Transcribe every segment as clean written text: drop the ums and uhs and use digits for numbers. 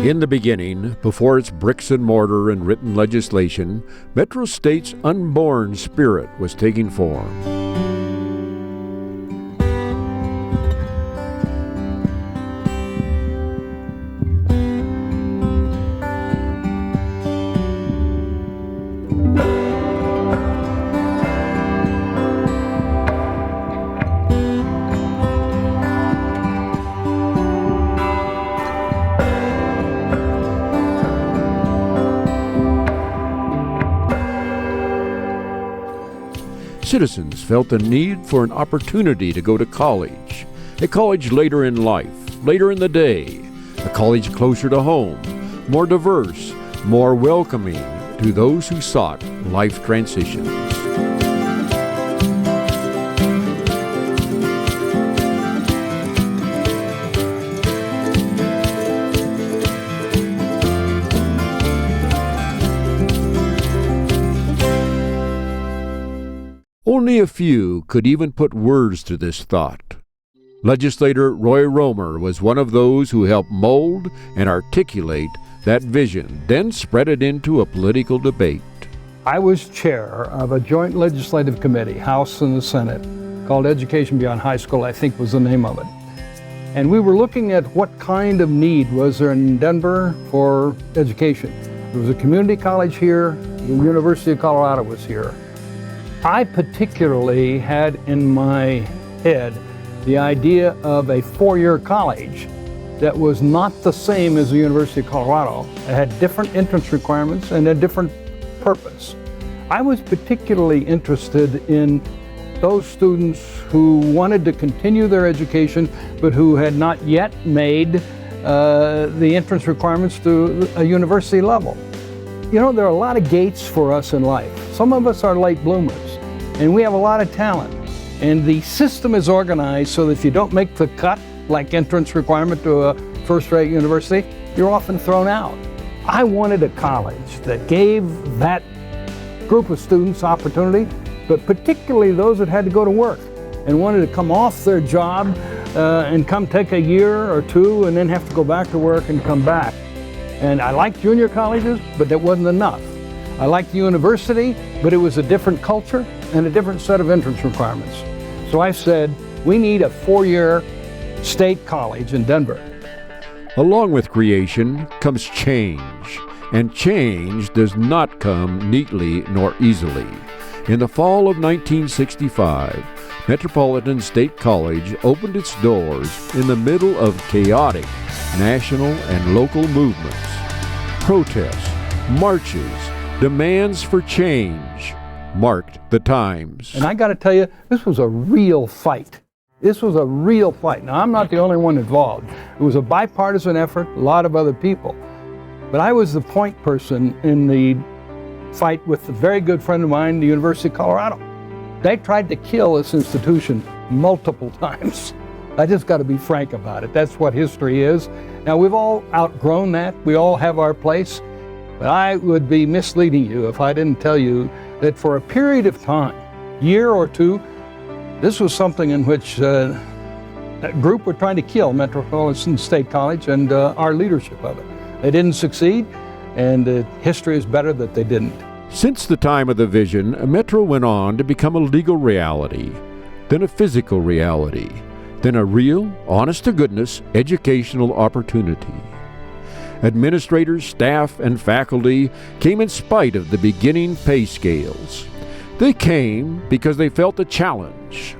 In the beginning, before its bricks and mortar and written legislation, Metro State's unborn spirit was taking form. Citizens felt the need for an opportunity to go to college, a college later in life, later in the day, a college closer to home, more diverse, more welcoming to those who sought life transitions. Only a few could even put words to this thought. Legislator Roy Romer was one of those who helped mold and articulate that vision, then spread it into a political debate. I was chair of a joint legislative committee, House and the Senate, called Education Beyond High School, I think was the name of it. And we were looking at what kind of need was there in Denver for education. There was a community college here, the University of Colorado was here. I particularly had in my head the idea of a four-year college that was not the same as the University of Colorado. It had different entrance requirements and a different purpose. I was particularly interested in those students who wanted to continue their education but who had not yet made the entrance requirements to a university level. You know, there are a lot of gates for us in life. Some of us are late bloomers. And we have a lot of talent. And the system is organized so that if you don't make the cut, like entrance requirement to a first-rate university, you're often thrown out. I wanted a college that gave that group of students opportunity, but particularly those that had to go to work and wanted to come off their job and come take a year or two and then have to go back to work and come back. And I liked junior colleges, but that wasn't enough. I liked the university, but it was a different culture and a different set of entrance requirements. So I said, we need a four-year state college in Denver. Along with creation comes change, and change does not come neatly nor easily. In the fall of 1965, Metropolitan State College opened its doors in the middle of chaotic national and local movements, protests, marches, demands for change marked the times. And I got to tell you, this was a real fight. This was a real fight. Now, I'm not the only one involved. It was a bipartisan effort, a lot of other people. But I was the point person in the fight with a very good friend of mine, the University of Colorado. They tried to kill this institution multiple times. I just got to be frank about it. That's what history is. Now, we've all outgrown that. We all have our place. But I would be misleading you if I didn't tell you that for a period of time, year or two, this was something in which that group were trying to kill Metropolitan State College and our leadership of it. They didn't succeed, and history is better that they didn't. Since the time of the vision, Metro went on to become a legal reality, then a physical reality, then a real, honest-to-goodness educational opportunity. Administrators, staff, and faculty came in spite of the beginning pay scales. They came because they felt the challenge.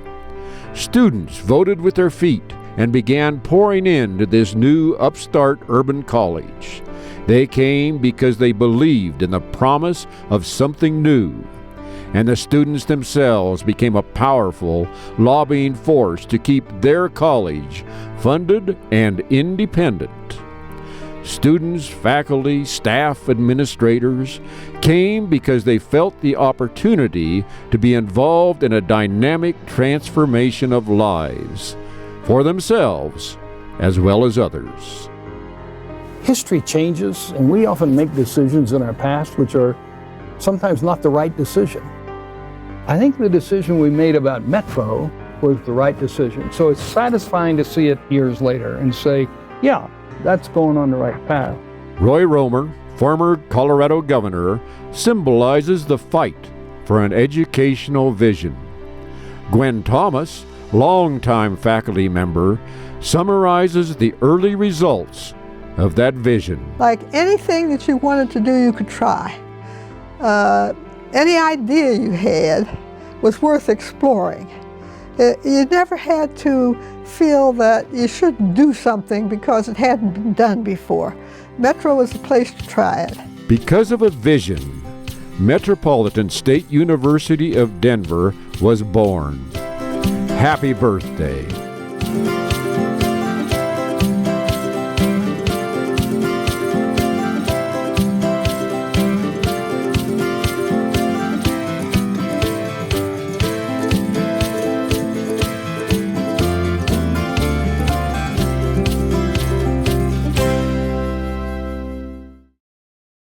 Students voted with their feet and began pouring into this new upstart urban college. They came because they believed in the promise of something new. And the students themselves became a powerful lobbying force to keep their college funded and independent. Students, faculty, staff, administrators came because they felt the opportunity to be involved in a dynamic transformation of lives for themselves as well as others. History changes, and we often make decisions in our past which are sometimes not the right decision. I think the decision we made about Metro was the right decision. So it's satisfying to see it years later and say, yeah, that's going on the right path. Roy Romer, former Colorado governor, symbolizes the fight for an educational vision. Gwen Thomas, longtime faculty member, summarizes the early results of that vision. Like anything that you wanted to do, you could try. Any idea you had was worth exploring. You never had to feel that you shouldn't do something because it hadn't been done before. Metro was the place to try it. Because of a vision, Metropolitan State University of Denver was born. Happy birthday.